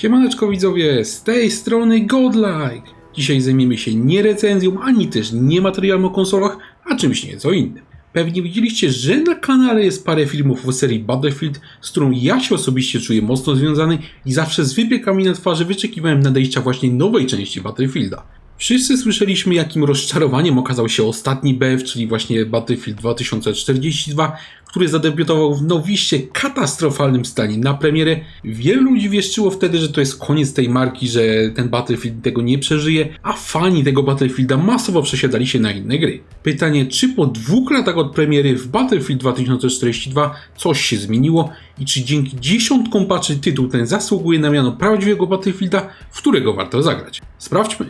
Siemaneczko widzowie, z tej strony Godlike. Dzisiaj zajmiemy się nie recenzją, ani też nie materiałem o konsolach, a czymś nieco innym. Pewnie widzieliście, że na kanale jest parę filmów o serii Battlefield, z którą ja się osobiście czuję mocno związany i zawsze z wypiekami na twarzy wyczekiwałem nadejścia właśnie nowej części Battlefielda. Wszyscy słyszeliśmy, jakim rozczarowaniem okazał się ostatni BF, czyli właśnie Battlefield 2042, który zadebiutował w nowiście katastrofalnym stanie na premierę. Wielu ludzi wieszczyło wtedy, że to jest koniec tej marki, że ten Battlefield tego nie przeżyje, a fani tego Battlefielda masowo przesiadali się na inne gry. Pytanie, czy po 2 latach od premiery w Battlefield 2042 coś się zmieniło i czy dzięki dziesiątkom patchy tytuł ten zasługuje na miano prawdziwego Battlefielda, w którego warto zagrać? Sprawdźmy.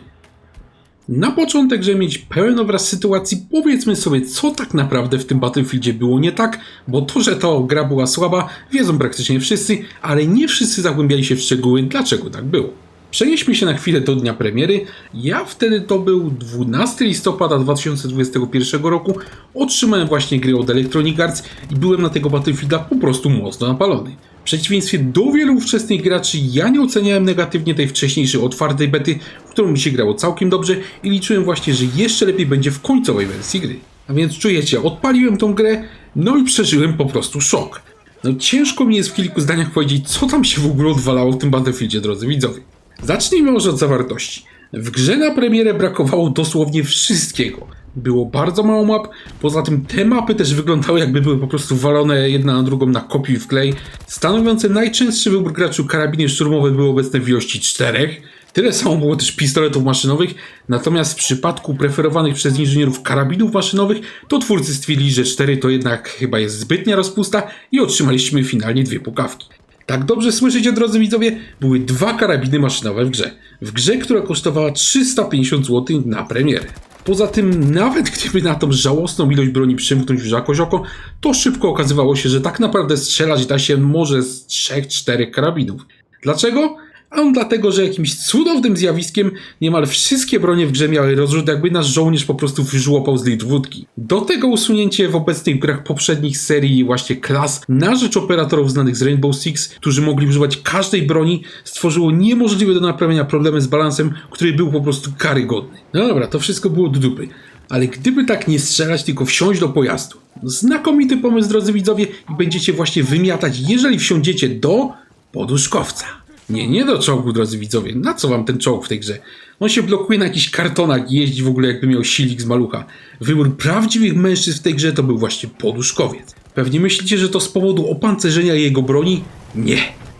Na początek, żeby mieć pełen obraz sytuacji, powiedzmy sobie, co tak naprawdę w tym Battlefieldzie było nie tak, bo to, że ta gra była słaba, wiedzą praktycznie wszyscy, ale nie wszyscy zagłębiali się w szczegóły, dlaczego tak było. Przenieśmy się na chwilę do dnia premiery. Ja wtedy to był 12 listopada 2021 roku, otrzymałem właśnie grę od Electronic Arts i byłem na tego Battlefielda po prostu mocno napalony. W przeciwieństwie do wielu wczesnych graczy, ja nie oceniałem negatywnie tej wcześniejszej otwartej bety, w którą mi się grało całkiem dobrze i liczyłem właśnie, że jeszcze lepiej będzie w końcowej wersji gry. A więc czujecie, odpaliłem tą grę, no i przeżyłem po prostu szok. No ciężko mi jest w kilku zdaniach powiedzieć, co tam się w ogóle odwalało w tym Battlefieldzie, drodzy widzowie. Zacznijmy może od zawartości. W grze na premierę brakowało dosłownie wszystkiego. Było bardzo mało map, poza tym te mapy też wyglądały, jakby były po prostu walone jedna na drugą na kopiuj w klej. Stanowiące najczęstszy wybór graczy karabiny szturmowe były obecne w ilości 4. Tyle samo było też pistoletów maszynowych, natomiast w przypadku preferowanych przez inżynierów karabinów maszynowych, to twórcy stwierdzili, że 4 to jednak chyba jest zbytnia rozpusta i otrzymaliśmy finalnie 2 pukawki. Tak dobrze słyszycie, drodzy widzowie, były 2 karabiny maszynowe w grze. W grze, która kosztowała 350 zł na premierę. Poza tym, nawet gdyby na tą żałosną ilość broni przymknąć już jakoś oko, to szybko okazywało się, że tak naprawdę strzelać da się może z 3-4 karabinów. Dlaczego? Ano dlatego, że jakimś cudownym zjawiskiem niemal wszystkie bronie w grze miały rozrzut, jakby nasz żołnierz po prostu wyżłopał z litr wódki. Do tego usunięcie w obecnych grach poprzednich serii właśnie klas na rzecz operatorów znanych z Rainbow Six, którzy mogli używać każdej broni, stworzyło niemożliwe do naprawienia problemy z balansem, który był po prostu karygodny. No dobra, to wszystko było do dupy. Ale gdyby tak nie strzelać, tylko wsiąść do pojazdu. Znakomity pomysł, drodzy widzowie, i będziecie właśnie wymiatać, jeżeli wsiądziecie do poduszkowca. Nie do czołgu, drodzy widzowie. Na co wam ten czołg w tej grze? On się blokuje na jakichś kartonach i jeździ w ogóle jakby miał silnik z malucha. Wybór prawdziwych mężczyzn w tej grze to był właśnie poduszkowiec. Pewnie myślicie, że to z powodu opancerzenia jego broni? Nie.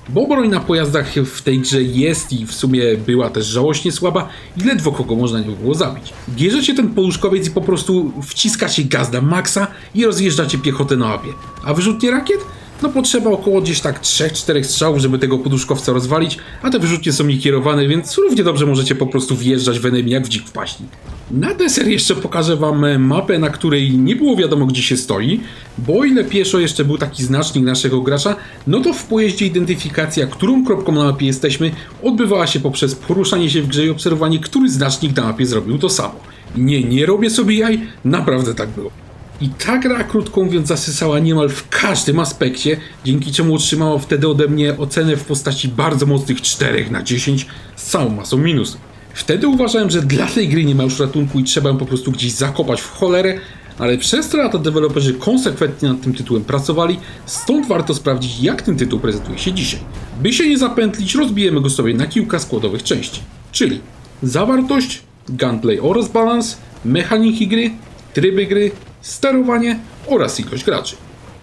Bo broń na pojazdach w tej grze jest i w sumie była też żałośnie słaba i ledwo kogo można nie było zabić. Bierzecie ten poduszkowiec i po prostu wciskacie gaz na maksa i rozjeżdżacie piechotę na mapie. A wyrzutnie rakiet? No potrzeba około gdzieś tak 3-4 strzałów, żeby tego poduszkowca rozwalić, a te wyrzutnie są niekierowane, więc równie dobrze możecie po prostu wjeżdżać w enemy jak w dzik w paśni. Na deser jeszcze pokażę wam mapę, na której nie było wiadomo gdzie się stoi, bo o ile pieszo jeszcze był taki znacznik naszego gracza, no to w pojeździe identyfikacja, którą kropką na mapie jesteśmy, odbywała się poprzez poruszanie się w grze i obserwowanie, który znacznik na mapie zrobił to samo. Nie robię sobie jaj, naprawdę tak było. I ta gra, krótko mówiąc, zasysała niemal w każdym aspekcie, dzięki czemu otrzymała wtedy ode mnie ocenę w postaci bardzo mocnych 4/10 z całą masą minusów. Wtedy uważałem, że dla tej gry nie ma już ratunku i trzeba ją po prostu gdzieś zakopać w cholerę, ale przez te lata deweloperzy konsekwentnie nad tym tytułem pracowali, stąd warto sprawdzić, jak ten tytuł prezentuje się dzisiaj. By się nie zapętlić, rozbijemy go sobie na kilka składowych części, czyli zawartość, gunplay oraz balans, mechaniki gry, tryby gry, sterowanie oraz ilość graczy.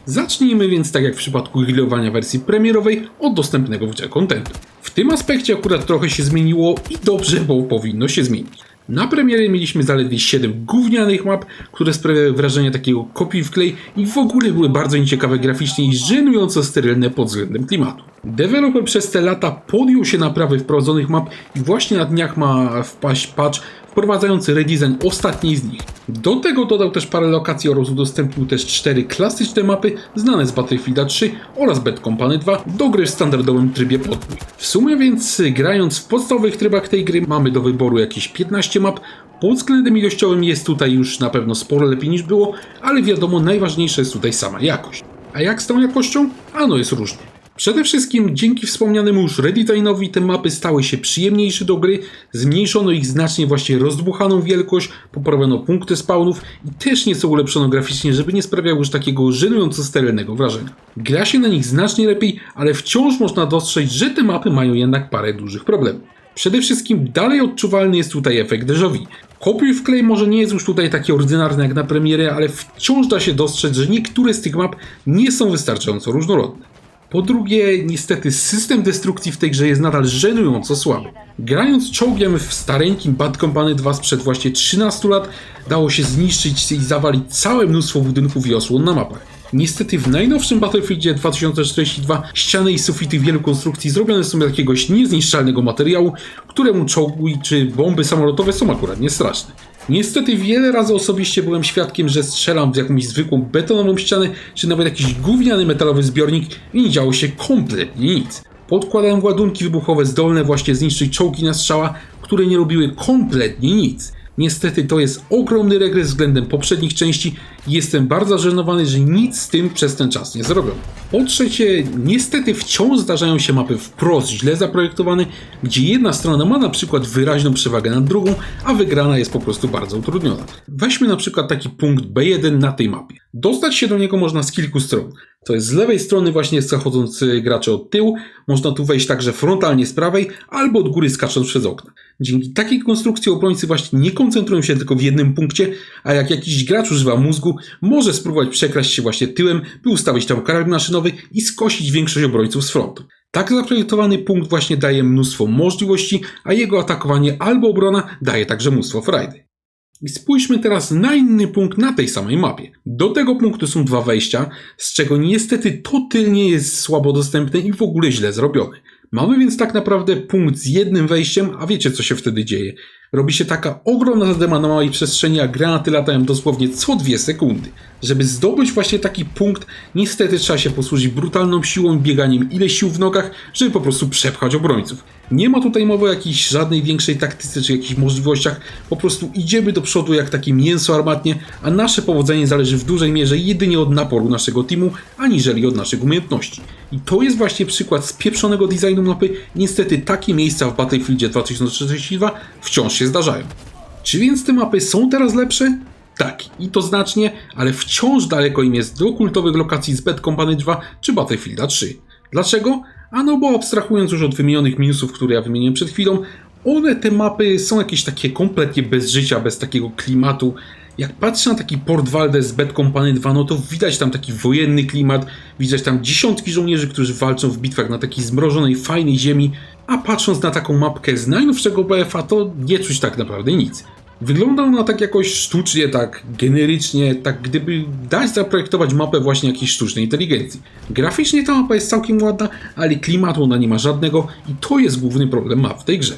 Zacznijmy więc, tak jak w przypadku grillowania wersji premierowej, od dostępnego w grze kontentu. W tym aspekcie akurat trochę się zmieniło i dobrze, bo powinno się zmienić. Na premierze mieliśmy zaledwie 7 gównianych map, które sprawiały wrażenie takiego kopiuj w klej i w ogóle były bardzo nieciekawe graficznie i żenująco sterylne pod względem klimatu. Deweloper przez te lata podjął się naprawy wprowadzonych map i właśnie na dniach ma wpaść patch wprowadzający redesign ostatniej z nich. Do tego dodał też parę lokacji oraz udostępnił też 4 klasyczne mapy znane z Battlefielda 3 oraz Bad Company 2 do gry w standardowym trybie podbój. W sumie więc grając w podstawowych trybach tej gry mamy do wyboru jakieś 15 map. Pod względem ilościowym jest tutaj już na pewno sporo lepiej niż było, ale wiadomo, najważniejsza jest tutaj sama jakość. A jak z tą jakością? Ano jest różnie. Przede wszystkim dzięki wspomnianemu już redesignowi te mapy stały się przyjemniejsze do gry, zmniejszono ich znacznie właśnie rozdmuchaną wielkość, poprawiono punkty spawnów i też nieco ulepszono graficznie, żeby nie sprawiały już takiego żenująco sterylnego wrażenia. Gra się na nich znacznie lepiej, ale wciąż można dostrzec, że te mapy mają jednak parę dużych problemów. Przede wszystkim dalej odczuwalny jest tutaj efekt déjà vu. Kopiuj wklej może nie jest już tutaj taki ordynarny jak na premierę, ale wciąż da się dostrzec, że niektóre z tych map nie są wystarczająco różnorodne. Po drugie, niestety system destrukcji w tej grze jest nadal żenująco słaby. Grając czołgiem w stareńkim Bad Company 2 sprzed właśnie 13 lat, dało się zniszczyć i zawalić całe mnóstwo budynków i osłon na mapach. Niestety w najnowszym Battlefieldzie 2042 ściany i sufity wielu konstrukcji zrobione są z jakiegoś niezniszczalnego materiału, któremu czołgi czy bomby samolotowe są akurat niestraszne. Niestety wiele razy osobiście byłem świadkiem, że strzelam w jakąś zwykłą betonową ścianę, czy nawet jakiś gówniany metalowy zbiornik i nie działo się kompletnie nic. Podkładałem ładunki wybuchowe zdolne właśnie zniszczyć czołgi na strzała, które nie robiły kompletnie nic. Niestety to jest ogromny regres względem poprzednich części i jestem bardzo zażenowany, że nic z tym przez ten czas nie zrobiono. Po trzecie, niestety wciąż zdarzają się mapy wprost źle zaprojektowane, gdzie jedna strona ma na przykład wyraźną przewagę nad drugą, a wygrana jest po prostu bardzo utrudniona. Weźmy na przykład taki punkt B1 na tej mapie. Dostać się do niego można z kilku stron. To jest z lewej strony właśnie zachodzący gracze od tyłu, można tu wejść także frontalnie z prawej albo od góry skacząc przez okna. Dzięki takiej konstrukcji obrońcy właśnie nie koncentrują się tylko w jednym punkcie, a jak jakiś gracz używa mózgu, może spróbować przekraść się właśnie tyłem, by ustawić tam karabin maszynowy i skosić większość obrońców z frontu. Tak zaprojektowany punkt właśnie daje mnóstwo możliwości, a jego atakowanie albo obrona daje także mnóstwo frajdy. I spójrzmy teraz na inny punkt na tej samej mapie. Do tego punktu są dwa wejścia, z czego niestety to tylnie jest słabo dostępne i w ogóle źle zrobione. Mamy więc tak naprawdę punkt z jednym wejściem, a wiecie co się wtedy dzieje. Robi się taka ogromna zadema na małej przestrzeni, a granaty latają dosłownie co 2 sekundy. Żeby zdobyć właśnie taki punkt, niestety trzeba się posłużyć brutalną siłą i bieganiem ile sił w nogach, żeby po prostu przepchać obrońców. Nie ma tutaj mowy o jakiejś żadnej większej taktyce czy jakichś możliwościach, po prostu idziemy do przodu jak takie mięso armatnie, a nasze powodzenie zależy w dużej mierze jedynie od naporu naszego teamu, aniżeli od naszych umiejętności. I to jest właśnie przykład spieprzonego designu mapy, niestety takie miejsca w Battlefieldzie 2042 wciąż się zdarzają. Czy więc te mapy są teraz lepsze? Tak, i to znacznie, ale wciąż daleko im jest do kultowych lokacji z Bad Company 2 czy Battlefielda 3. Dlaczego? Ano bo abstrahując już od wymienionych minusów, które ja wymieniłem przed chwilą, te mapy są jakieś takie kompletnie bez życia, bez takiego klimatu. Jak patrzę na taki Port Valdez z Bad Company 2, no to widać tam taki wojenny klimat, widać tam dziesiątki żołnierzy, którzy walczą w bitwach na takiej zmrożonej, fajnej ziemi, a patrząc na taką mapkę z najnowszego BF-a, to nie czuć tak naprawdę nic. Wygląda ona tak jakoś sztucznie, tak generycznie, tak gdyby dać zaprojektować mapę właśnie jakiejś sztucznej inteligencji. Graficznie ta mapa jest całkiem ładna, ale klimatu ona nie ma żadnego i to jest główny problem map w tej grze.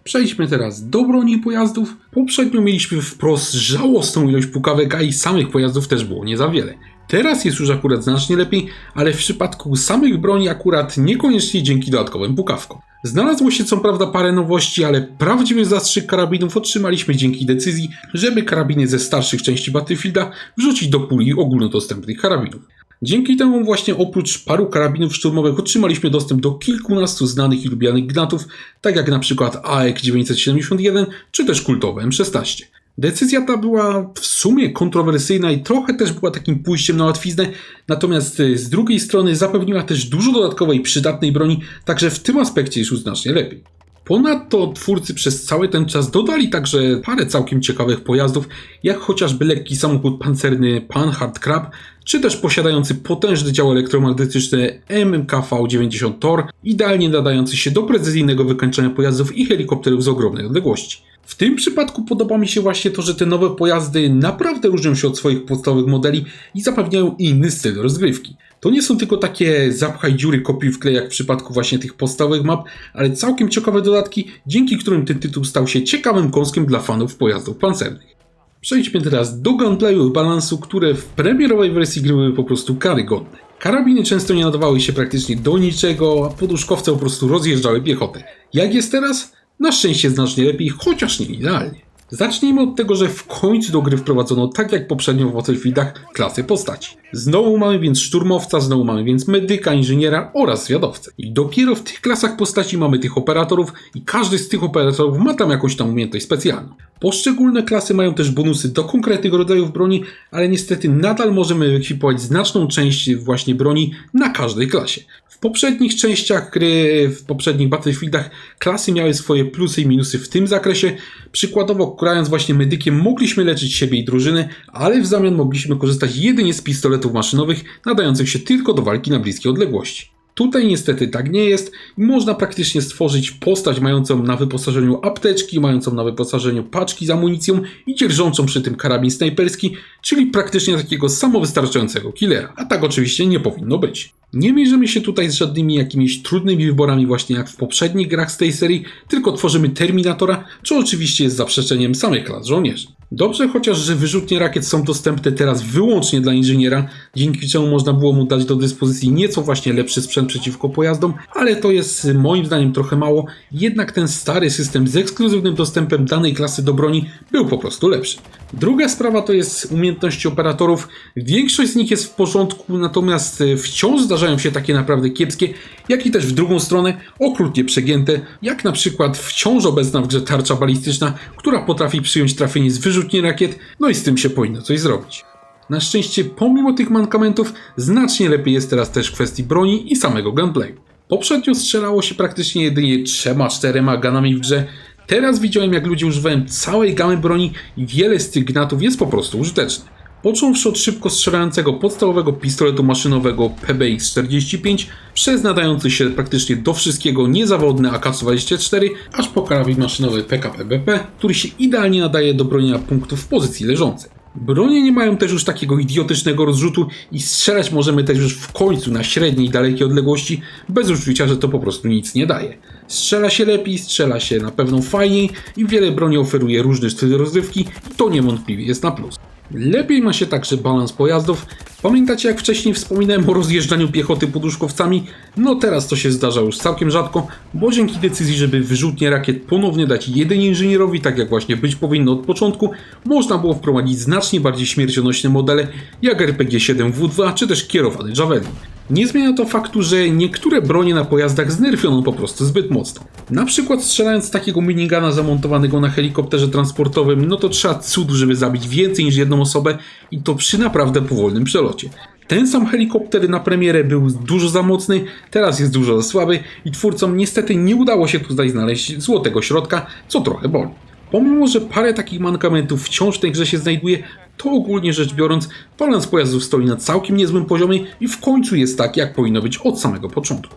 Przejdźmy teraz do broni pojazdów. Poprzednio mieliśmy wprost żałosną ilość pukawek, a i samych pojazdów też było nie za wiele. Teraz jest już akurat znacznie lepiej, ale w przypadku samych broni akurat niekoniecznie dzięki dodatkowym pukawkom. Znalazło się co prawda parę nowości, ale prawdziwy zastrzyk karabinów otrzymaliśmy dzięki decyzji, żeby karabiny ze starszych części Battlefielda wrzucić do puli ogólnodostępnych karabinów. Dzięki temu właśnie oprócz paru karabinów szturmowych otrzymaliśmy dostęp do kilkunastu znanych i lubianych gnatów, tak jak na przykład AEK-971 czy też kultowe M16. Decyzja ta była w sumie kontrowersyjna i trochę też była takim pójściem na łatwiznę, natomiast z drugiej strony zapewniła też dużo dodatkowej przydatnej broni, także w tym aspekcie jest już znacznie lepiej. Ponadto twórcy przez cały ten czas dodali także parę całkiem ciekawych pojazdów, jak chociażby lekki samochód pancerny Panhard Krab, czy też posiadający potężny dział elektromagnetyczny MKV-90 Tor, idealnie nadający się do precyzyjnego wykańczania pojazdów i helikopterów z ogromnej odległości. W tym przypadku podoba mi się właśnie to, że te nowe pojazdy naprawdę różnią się od swoich podstawowych modeli i zapewniają inny styl rozgrywki. To nie są tylko takie zapchaj dziury, kopiuj wklej jak w przypadku właśnie tych podstawowych map, ale całkiem ciekawe dodatki, dzięki którym ten tytuł stał się ciekawym kąskiem dla fanów pojazdów pancernych. Przejdźmy teraz do gunplayu i balansu, które w premierowej wersji gry były po prostu karygodne. Karabiny często nie nadawały się praktycznie do niczego, a poduszkowce po prostu rozjeżdżały piechotę. Jak jest teraz? Na szczęście znacznie lepiej, chociaż nie idealnie. Zacznijmy od tego, że w końcu do gry wprowadzono, tak jak poprzednio w Battlefieldach, klasy postaci. Znowu mamy więc szturmowca, znowu mamy więc medyka, inżyniera oraz zwiadowcę. I dopiero w tych klasach postaci mamy tych operatorów i każdy z tych operatorów ma tam jakąś tam umiejętność specjalną. Poszczególne klasy mają też bonusy do konkretnych rodzajów broni, ale niestety nadal możemy ekwipować znaczną część właśnie broni na każdej klasie. W poprzednich częściach gry, w poprzednich Battlefieldach klasy miały swoje plusy i minusy w tym zakresie. Przykładowo, grając właśnie medykiem, mogliśmy leczyć siebie i drużynę, ale w zamian mogliśmy korzystać jedynie z pistoletów maszynowych nadających się tylko do walki na bliskie odległości. Tutaj niestety tak nie jest i można praktycznie stworzyć postać mającą na wyposażeniu apteczki, mającą na wyposażeniu paczki z amunicją i dzierżącą przy tym karabin snajperski, czyli praktycznie takiego samowystarczającego killera. A tak oczywiście nie powinno być. Nie mierzymy się tutaj z żadnymi jakimiś trudnymi wyborami właśnie jak w poprzednich grach z tej serii, tylko tworzymy Terminatora, co oczywiście jest zaprzeczeniem samych klas żołnierzy. Dobrze chociaż, że wyrzutnie rakiet są dostępne teraz wyłącznie dla inżyniera, dzięki czemu można było mu dać do dyspozycji nieco właśnie lepszy sprzęt przeciwko pojazdom, ale to jest moim zdaniem trochę mało, jednak ten stary system z ekskluzywnym dostępem danej klasy do broni był po prostu lepszy. Druga sprawa to jest umiejętności operatorów. Większość z nich jest w porządku, natomiast wciąż zdarzają się takie naprawdę kiepskie, jak i też w drugą stronę okrutnie przegięte, jak na przykład wciąż obecna w grze tarcza balistyczna, która potrafi przyjąć trafienie z wyrzutni rakiet, no i z tym się powinno coś zrobić. Na szczęście pomimo tych mankamentów znacznie lepiej jest teraz też w kwestii broni i samego gunplayu. Poprzednio strzelało się praktycznie jedynie 3-4 gunami w grze. Teraz widziałem, jak ludzie używają całej gamy broni i wiele z tych gnatów jest po prostu użyteczne. Począwszy od szybko strzelającego podstawowego pistoletu maszynowego PBX-45, przez nadający się praktycznie do wszystkiego niezawodny AK-24, aż po karabin maszynowy PKP-BP, który się idealnie nadaje do bronienia punktów w pozycji leżącej. Bronie nie mają też już takiego idiotycznego rozrzutu i strzelać możemy też już w końcu na średniej i dalekiej odległości, bez uczucia, że to po prostu nic nie daje. Strzela się lepiej, strzela się na pewno fajniej i wiele broni oferuje różny styl rozrywki i to niewątpliwie jest na plus. Lepiej ma się także balans pojazdów. Pamiętacie, jak wcześniej wspominałem o rozjeżdżaniu piechoty poduszkowcami? No teraz to się zdarza już całkiem rzadko, bo dzięki decyzji, żeby wyrzutnie rakiet ponownie dać jedynie inżynierowi, tak jak właśnie być powinno od początku, można było wprowadzić znacznie bardziej śmiercionośne modele jak RPG-7W2 czy też kierowany Javelin. Nie zmienia to faktu, że niektóre bronie na pojazdach znerfiono po prostu zbyt mocno. Na przykład strzelając z takiego minigana zamontowanego na helikopterze transportowym, no to trzeba cudu, żeby zabić więcej niż jedną osobę i to przy naprawdę powolnym przelocie. Ten sam helikopter na premierę był dużo za mocny, teraz jest dużo za słaby i twórcom niestety nie udało się tutaj znaleźć złotego środka, co trochę boli. Pomimo, że parę takich mankamentów wciąż w tej grze się znajduje, to ogólnie rzecz biorąc, balans pojazdów stoi na całkiem niezłym poziomie i w końcu jest tak, jak powinno być od samego początku.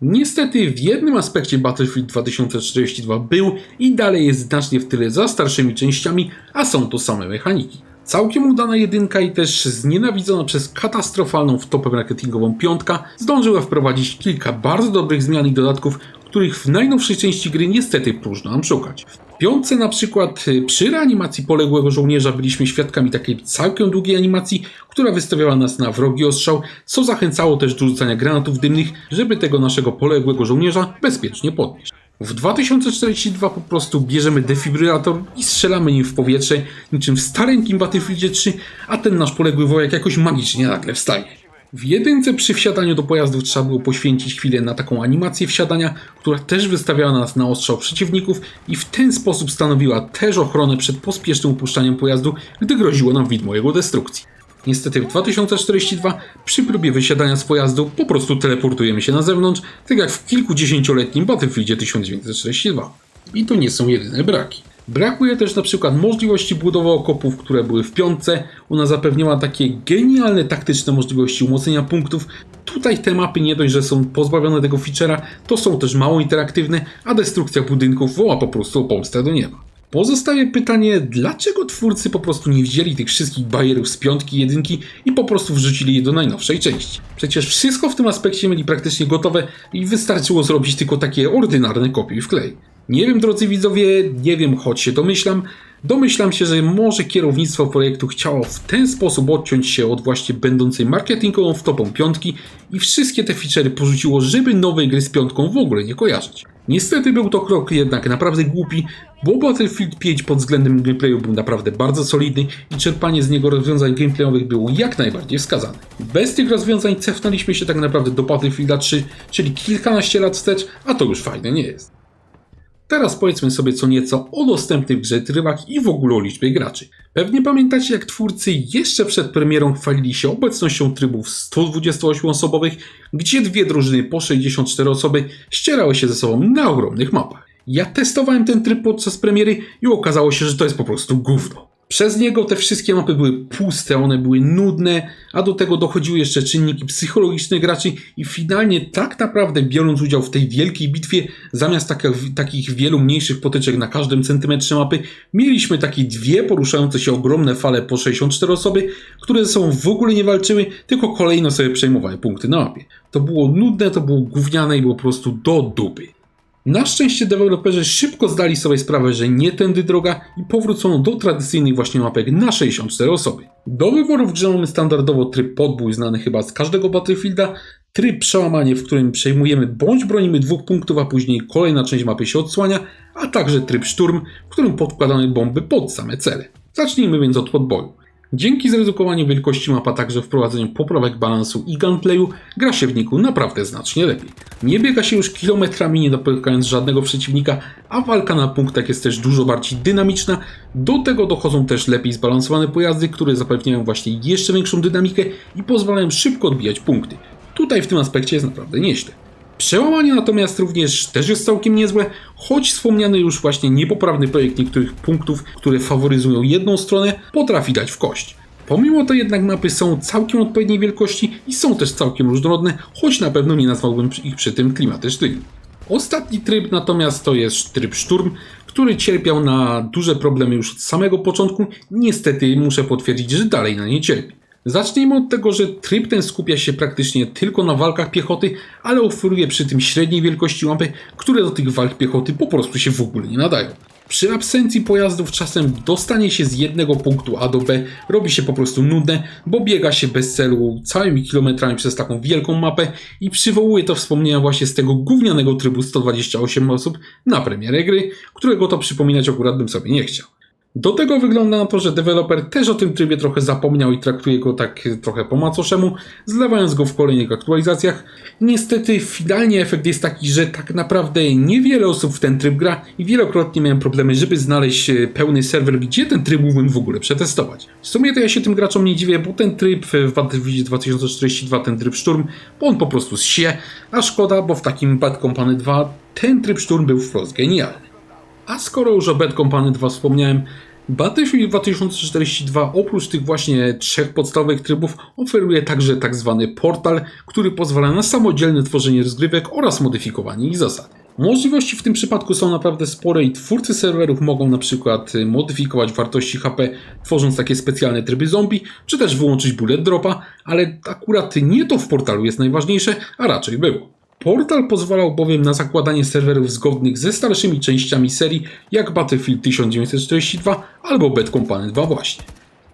Niestety w jednym aspekcie Battlefield 2042 był i dalej jest znacznie w tyle za starszymi częściami, a są to same mechaniki. Całkiem udana jedynka i też znienawidzona przez katastrofalną w topę marketingową piątka zdążyła wprowadzić kilka bardzo dobrych zmian i dodatków, których w najnowszej części gry niestety próżno nam szukać. W piątce na przykład przy reanimacji poległego żołnierza byliśmy świadkami takiej całkiem długiej animacji, która wystawiała nas na wrogi ostrzał, co zachęcało też do rzucania granatów dymnych, żeby tego naszego poległego żołnierza bezpiecznie podnieść. W 2042 po prostu bierzemy defibrylator i strzelamy nim w powietrze, niczym w stareńkim Battlefieldzie 3, a ten nasz poległy wojak jakoś magicznie nagle wstaje. W jedynce przy wsiadaniu do pojazdów trzeba było poświęcić chwilę na taką animację wsiadania, która też wystawiała nas na ostrzał przeciwników i w ten sposób stanowiła też ochronę przed pospiesznym opuszczaniem pojazdu, gdy groziło nam widmo jego destrukcji. Niestety w 2042 przy próbie wysiadania z pojazdu po prostu teleportujemy się na zewnątrz, tak jak w kilkudziesięcioletnim Battlefieldzie 1942. I to nie są jedyne braki. Brakuje też na przykład możliwości budowy okopów, które były w piątce. Ona zapewniała takie genialne taktyczne możliwości umocnienia punktów. Tutaj te mapy nie dość, że są pozbawione tego feature'a, to są też mało interaktywne, a destrukcja budynków woła po prostu o pomstę do nieba. Pozostaje pytanie, dlaczego twórcy po prostu nie wzięli tych wszystkich bajerów z piątki i jedynki i po prostu wrzucili je do najnowszej części. Przecież wszystko w tym aspekcie mieli praktycznie gotowe i wystarczyło zrobić tylko takie ordynarne kopie i wklej. Nie wiem, drodzy widzowie, nie wiem, choć się domyślam. Domyślam się, że może kierownictwo projektu chciało w ten sposób odciąć się od właśnie będącej marketingową wtopą piątki i wszystkie te feature'y porzuciło, żeby nowej gry z piątką w ogóle nie kojarzyć. Niestety był to krok jednak naprawdę głupi, bo Battlefield 5 pod względem gameplayu był naprawdę bardzo solidny i czerpanie z niego rozwiązań gameplayowych było jak najbardziej wskazane. Bez tych rozwiązań cofnęliśmy się tak naprawdę do Battlefielda 3, czyli kilkanaście lat wstecz, a to już fajne nie jest. Teraz powiedzmy sobie co nieco o dostępnych w grze trybach i w ogóle o liczbie graczy. Pewnie pamiętacie, jak twórcy jeszcze przed premierą chwalili się obecnością trybów 128-osobowych, gdzie dwie drużyny po 64 osoby ścierały się ze sobą na ogromnych mapach. Ja testowałem ten tryb podczas premiery i okazało się, że to jest po prostu gówno. Przez niego te wszystkie mapy były puste, one były nudne, a do tego dochodziły jeszcze czynniki psychologiczne graczy i finalnie tak naprawdę biorąc udział w tej wielkiej bitwie, zamiast takich wielu mniejszych potyczek na każdym centymetrze mapy, mieliśmy takie dwie poruszające się ogromne fale po 64 osoby, które ze sobą w ogóle nie walczyły, tylko kolejno sobie przejmowały punkty na mapie. To było nudne, to było gówniane i było po prostu do dupy. Na szczęście deweloperzy szybko zdali sobie sprawę, że nie tędy droga i powrócono do tradycyjnych właśnie mapek na 64 osoby. Do wyboru w grze mamy standardowo tryb podbój znany chyba z każdego Battlefielda, tryb przełamanie, w którym przejmujemy bądź bronimy 2 punktów, a później kolejna część mapy się odsłania, a także tryb szturm, w którym podkładamy bomby pod same cele. Zacznijmy więc od podboju. Dzięki zredukowaniu wielkości map, a także wprowadzeniu poprawek balansu i gunplayu, gra się w niku naprawdę znacznie lepiej. Nie biega się już kilometrami, nie dopykając żadnego przeciwnika, a walka na punktach jest też dużo bardziej dynamiczna. Do tego dochodzą też lepiej zbalansowane pojazdy, które zapewniają właśnie jeszcze większą dynamikę i pozwalają szybko odbijać punkty. Tutaj w tym aspekcie jest naprawdę nieźle. Przełamanie natomiast również też jest całkiem niezłe, choć wspomniany już właśnie niepoprawny projekt niektórych punktów, które faworyzują jedną stronę, potrafi dać w kość. Pomimo to jednak mapy są całkiem odpowiedniej wielkości i są też całkiem różnorodne, choć na pewno nie nazwałbym ich przy tym klimatycznymi. Ostatni tryb natomiast to jest tryb szturm, który cierpiał na duże problemy już od samego początku. Niestety muszę potwierdzić, że dalej na nie cierpi. Zacznijmy od tego, że tryb ten skupia się praktycznie tylko na walkach piechoty, ale oferuje przy tym średniej wielkości mapy, które do tych walk piechoty po prostu się w ogóle nie nadają. Przy absencji pojazdów czasem dostanie się z jednego punktu A do B robi się po prostu nudne, bo biega się bez celu całymi kilometrami przez taką wielką mapę i przywołuje to wspomnienia właśnie z tego gównianego trybu 128 osób na premierę gry, którego to przypominać akurat bym sobie nie chciał. Do tego wygląda na to, że deweloper też o tym trybie trochę zapomniał i traktuje go tak trochę po macoszemu, zlewając go w kolejnych aktualizacjach. Niestety finalnie efekt jest taki, że tak naprawdę niewiele osób w ten tryb gra i wielokrotnie miałem problemy, żeby znaleźć pełny serwer, gdzie ten tryb mógłbym w ogóle przetestować. W sumie to ja się tym graczom nie dziwię, bo ten tryb w Battlefield 2042, ten tryb szturm, bo on po prostu zsie, a szkoda, bo w takim Bad Company 2 ten tryb szturm był wprost genialny. A skoro już o Bad Company 2 wspomniałem, Battlefield 2042 oprócz tych właśnie trzech podstawowych trybów oferuje także tak zwany portal, który pozwala na samodzielne tworzenie rozgrywek oraz modyfikowanie ich zasad. Możliwości w tym przypadku są naprawdę spore i twórcy serwerów mogą na przykład modyfikować wartości HP, tworząc takie specjalne tryby zombie, czy też wyłączyć bullet dropa, ale akurat nie to w portalu jest najważniejsze, a raczej było. Portal pozwalał bowiem na zakładanie serwerów zgodnych ze starszymi częściami serii, jak Battlefield 1942 albo Bad Company 2 właśnie.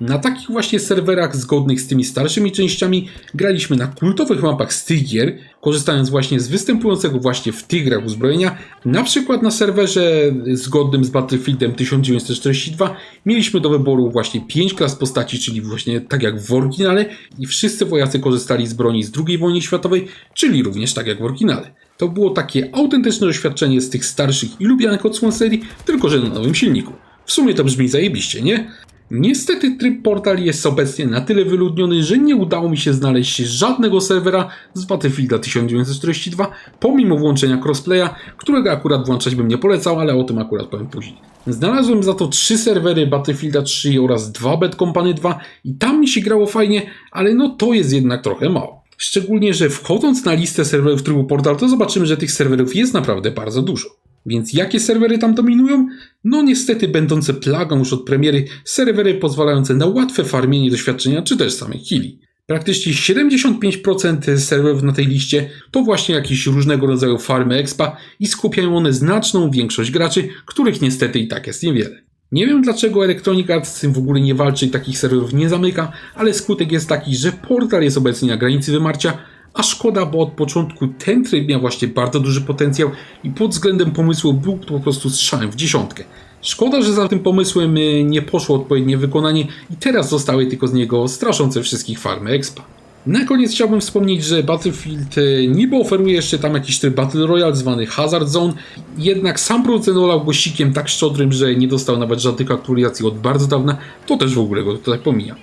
Na takich właśnie serwerach zgodnych z tymi starszymi częściami graliśmy na kultowych mapach z tych gier, korzystając właśnie z występującego właśnie w tych grach uzbrojenia. Na przykład na serwerze zgodnym z Battlefieldem 1942 mieliśmy do wyboru właśnie 5 klas postaci, czyli właśnie tak jak w oryginale, i wszyscy wojacy korzystali z broni z II wojny światowej, czyli również tak jak w oryginale. To było takie autentyczne doświadczenie z tych starszych i lubianych odsłon serii, tylko że na nowym silniku. W sumie to brzmi zajebiście, nie? Niestety tryb portal jest obecnie na tyle wyludniony, że nie udało mi się znaleźć żadnego serwera z Battlefielda 1942, pomimo włączenia crossplaya, którego akurat włączać bym nie polecał, ale o tym akurat powiem później. Znalazłem za to 3 serwery Battlefielda 3 oraz 2 Bad Company 2 i tam mi się grało fajnie, ale no to jest jednak trochę mało. Szczególnie, że wchodząc na listę serwerów trybu portal, to zobaczymy, że tych serwerów jest naprawdę bardzo dużo. Więc jakie serwery tam dominują? No niestety będące plagą już od premiery, serwery pozwalające na łatwe farmienie doświadczenia czy też samych killi. Praktycznie 75% serwerów na tej liście to właśnie jakieś różnego rodzaju farmy expa i skupiają one znaczną większość graczy, których niestety i tak jest niewiele. Nie wiem dlaczego Electronic Arts z tym w ogóle nie walczy i takich serwerów nie zamyka, ale skutek jest taki, że portal jest obecnie na granicy wymarcia, A szkoda, bo od początku ten tryb miał właśnie bardzo duży potencjał i pod względem pomysłu był po prostu strzałem w dziesiątkę. Szkoda, że za tym pomysłem nie poszło odpowiednie wykonanie i teraz zostały tylko z niego straszące wszystkich farmy expa. Na koniec chciałbym wspomnieć, że Battlefield niby oferuje jeszcze tam jakiś tryb Battle Royale zwany Hazard Zone, jednak sam producent olał głosikiem tak szczodrym, że nie dostał nawet żadnych aktualizacji od bardzo dawna, to też w ogóle go tutaj pomija.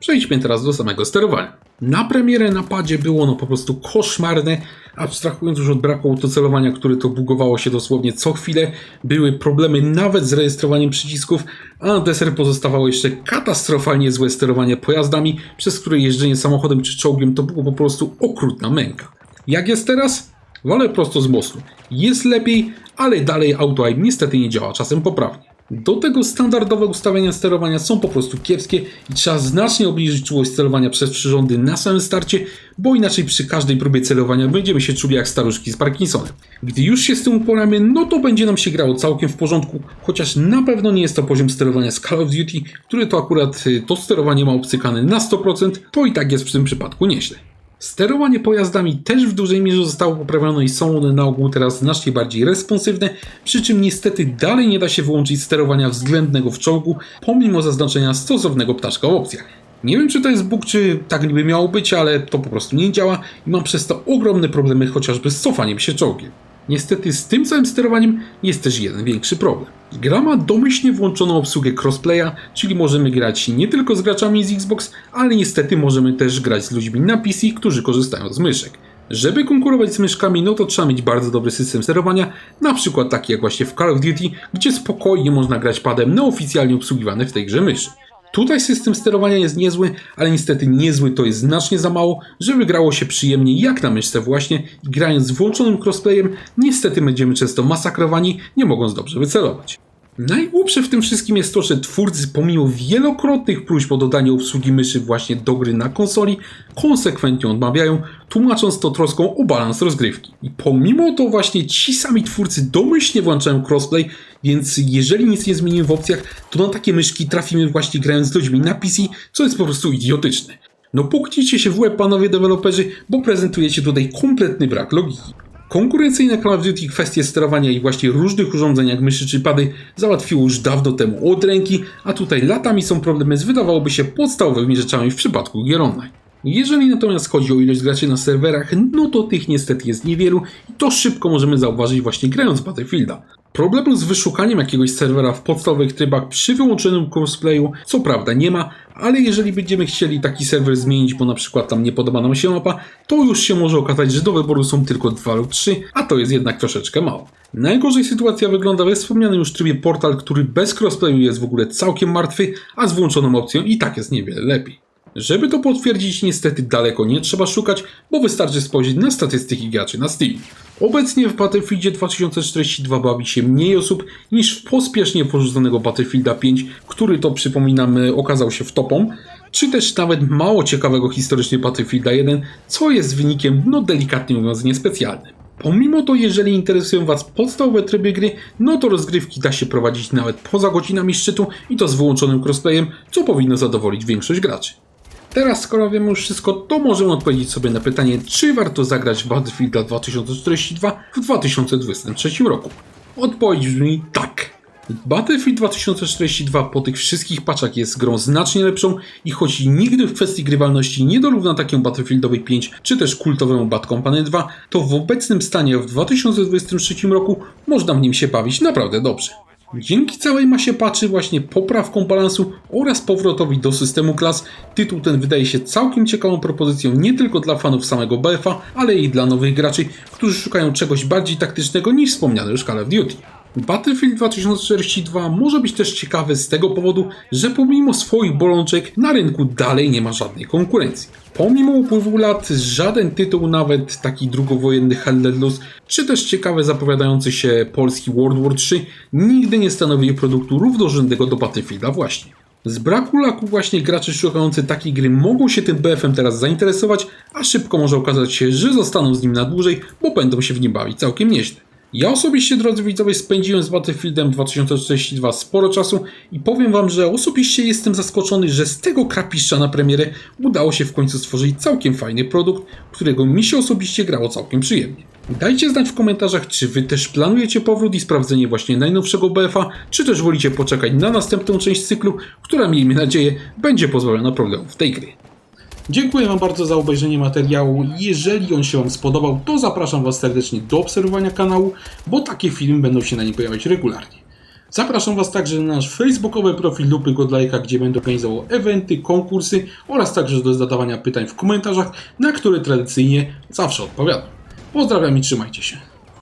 Przejdźmy teraz do samego sterowania. Na premierę na padzie było ono po prostu koszmarne, abstrahując już od braku autocelowania, które to bugowało się dosłownie co chwilę, były problemy nawet z rejestrowaniem przycisków, a na deser pozostawało jeszcze katastrofalnie złe sterowanie pojazdami, przez które jeżdżenie samochodem czy czołgiem to było po prostu okrutna męka. Jak jest teraz? Wolę prosto z mostu. Jest lepiej, ale dalej auto-aim niestety nie działa czasem poprawnie. Do tego standardowe ustawienia sterowania są po prostu kiepskie i trzeba znacznie obniżyć czułość celowania przez przyrządy na samym starcie, bo inaczej przy każdej próbie celowania będziemy się czuli jak staruszki z Parkinsonem. Gdy już się z tym uporamy, no to będzie nam się grało całkiem w porządku, chociaż na pewno nie jest to poziom sterowania z Call of Duty, który to akurat to sterowanie ma obcykane na 100%, to i tak jest w tym przypadku nieźle. Sterowanie pojazdami też w dużej mierze zostało poprawione i są one na ogół teraz znacznie bardziej responsywne, przy czym niestety dalej nie da się wyłączyć sterowania względnego w czołgu, pomimo zaznaczenia stosownego ptaszka w opcjach. Nie wiem, czy to jest bug, czy tak niby miało być, ale to po prostu nie działa i mam przez to ogromne problemy chociażby z cofaniem się czołgiem. Niestety z tym całym sterowaniem jest też jeden większy problem. Gra ma domyślnie włączoną obsługę crossplaya, czyli możemy grać nie tylko z graczami z Xbox, ale niestety możemy też grać z ludźmi na PC, którzy korzystają z myszek. Żeby konkurować z myszkami, no to trzeba mieć bardzo dobry system sterowania, na przykład taki jak właśnie w Call of Duty, gdzie spokojnie można grać padem na oficjalnie obsługiwane w tej grze myszy. Tutaj system sterowania jest niezły, ale niestety niezły to jest znacznie za mało, żeby grało się przyjemnie jak na myszce właśnie i grając z włączonym crossplayem niestety będziemy często masakrowani, nie mogąc dobrze wycelować. Najgłupsze w tym wszystkim jest to, że twórcy pomimo wielokrotnych próśb o dodanie obsługi myszy właśnie do gry na konsoli konsekwentnie odmawiają, tłumacząc to troską o balans rozgrywki. I pomimo to właśnie ci sami twórcy domyślnie włączają crossplay, więc jeżeli nic nie zmienimy w opcjach, to na takie myszki trafimy właśnie grając z ludźmi na PC, co jest po prostu idiotyczne. No puknijcie się w łeb, panowie deweloperzy, bo prezentujecie tutaj kompletny brak logiki. Konkurencyjne Call of Duty kwestie sterowania i właśnie różnych urządzeń jak myszy czy pady załatwiło już dawno temu od ręki, a tutaj latami są problemy z wydawałoby się podstawowymi rzeczami w przypadku gier online. Jeżeli natomiast chodzi o ilość graczy na serwerach, no to tych niestety jest niewielu i to szybko możemy zauważyć właśnie grając w Battlefielda. Problemu z wyszukaniem jakiegoś serwera w podstawowych trybach przy wyłączonym crossplayu co prawda nie ma, ale jeżeli będziemy chcieli taki serwer zmienić, bo na przykład tam nie podoba nam się mapa, to już się może okazać, że do wyboru są tylko 2 lub 3, a to jest jednak troszeczkę mało. Najgorzej sytuacja wygląda we wspomnianym już trybie Portal, który bez crossplayu jest w ogóle całkiem martwy, a z włączoną opcją i tak jest niewiele lepiej. Żeby to potwierdzić, niestety daleko nie trzeba szukać, bo wystarczy spojrzeć na statystyki graczy na Steam. Obecnie w Battlefieldzie 2042 bawi się mniej osób niż w pospiesznie porzuconego Battlefielda 5, który to przypominamy okazał się wtopą, czy też nawet mało ciekawego historycznie Battlefielda 1, co jest wynikiem no delikatnie mówiąc niespecjalnym. Pomimo to, jeżeli interesują Was podstawowe tryby gry, no to rozgrywki da się prowadzić nawet poza godzinami szczytu i to z wyłączonym crossplayem, co powinno zadowolić większość graczy. Teraz, skoro wiemy już wszystko, to możemy odpowiedzieć sobie na pytanie, czy warto zagrać w Battlefield 2042 w 2023 roku. Odpowiedź brzmi tak. Battlefield 2042 po tych wszystkich patchach jest grą znacznie lepszą i choć nigdy w kwestii grywalności nie dorówna takiemu Battlefieldowi 5 czy też kultowemu Bad Company 2, to w obecnym stanie w 2023 roku można w nim się bawić naprawdę dobrze. Dzięki całej masie patchy, właśnie poprawkom balansu oraz powrotowi do systemu klas, tytuł ten wydaje się całkiem ciekawą propozycją nie tylko dla fanów samego BF-a, ale i dla nowych graczy, którzy szukają czegoś bardziej taktycznego niż wspomniane już Call of Duty. Battlefield 2042 może być też ciekawy z tego powodu, że pomimo swoich bolączek na rynku dalej nie ma żadnej konkurencji. Pomimo upływu lat żaden tytuł, nawet taki drugowojenny Hell Let Loose, czy też ciekawe zapowiadający się polski World War III, nigdy nie stanowił produktu równorzędnego do Battlefielda właśnie. Z braku laku właśnie gracze szukający takiej gry mogą się tym BF-em teraz zainteresować, a szybko może okazać się, że zostaną z nim na dłużej, bo będą się w nim bawić całkiem nieźle. Ja osobiście, drodzy widzowie, spędziłem z Battlefieldem 2042 sporo czasu i powiem wam, że osobiście jestem zaskoczony, że z tego krapiszcza na premierę udało się w końcu stworzyć całkiem fajny produkt, którego mi się osobiście grało całkiem przyjemnie. Dajcie znać w komentarzach, czy wy też planujecie powrót i sprawdzenie właśnie najnowszego BF-a, czy też wolicie poczekać na następną część cyklu, która, miejmy nadzieję, będzie pozbawiona problemów tej gry. Dziękuję wam bardzo za obejrzenie materiału. Jeżeli on się wam spodobał, to zapraszam was serdecznie do obserwowania kanału, bo takie filmy będą się na nim pojawiać regularnie. Zapraszam was także na nasz facebookowy profil Lupy Godlike'a, gdzie będę organizował eventy, konkursy oraz także do zadawania pytań w komentarzach, na które tradycyjnie zawsze odpowiadam. Pozdrawiam i trzymajcie się.